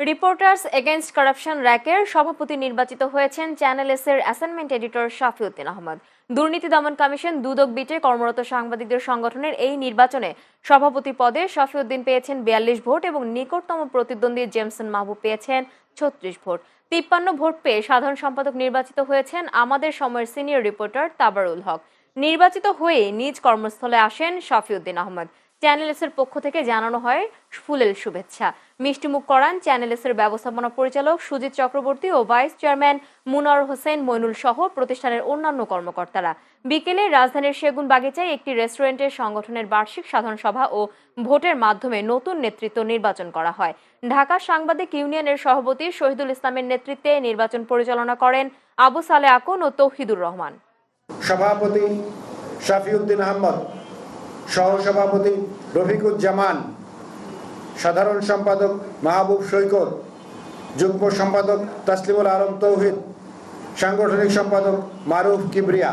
Reporters against corruption র্যাকের সভাপতি নির্বাচিত হয়েছেন চ্যানেল এস-এর অ্যাসাইনমেন্ট এডিটর শাফিউদ্দিন আহমদ। দুর্নীতি দমন কমিশন দুদক বিটে কর্মরত সাংবাদিকদের সংগঠনের এই নির্বাচনে সভাপতি পদে শাফিউদ্দিন পেয়েছেন ৪২ ভোট এবং নিকটতম প্রতিদ্বন্দ্বী জেমসন মাহবুব পেয়েছেন ৩৬ ভোট। ৫৩ ভোট পেয়ে সাধারণ সম্পাদক নির্বাচিত হয়েছেন আমাদের সময়ের সিনিয়র রিপোর্টার তাবারুল হক। নির্বাচিত হয়ে নিজ কর্মস্থলে আসেন শাফিউদ্দিন আহমদ। চ্যানেল এস-এর পক্ষ থেকে জানানো হয় ফুলেল শুভেচ্ছা। মিষ্টিমুখ করান চ্যানেল এস-এর ব্যবস্থাপনা পরিচালক সুজিত চক্রবর্তী ও ভাইস চেয়ারম্যান মুনার হোসেন মইনুল সহ প্রতিষ্ঠানের অন্যান্য কর্মকর্তারা। বিকেলে রাজধানীর সেগুন বাগিচায় একটি রেস্টুরেন্টে সংগঠনের বার্ষিক সাধারণ সভা ও ভোটের মাধ্যমে নতুন নেতৃত্ব নির্বাচন করা হয়। ঢাকা সাংবাদিক ইউনিয়নের সভাপতি শহীদুল ইসলামের নেতৃত্বে নির্বাচন পরিচালনা করেন আবু সালে আকন ও তৌহিদুর রহমান। সভাপতি শাফিউদ্দিন আহমদ, সহসভাপতি রফিকুজ্জামান, সাধারণ সম্পাদক মাহবুব সৈকত, যুগ্ম সম্পাদক তাসলিমুল আলম তৌহিদ, সাংগঠনিক সম্পাদক মারুফ কিবরিয়া।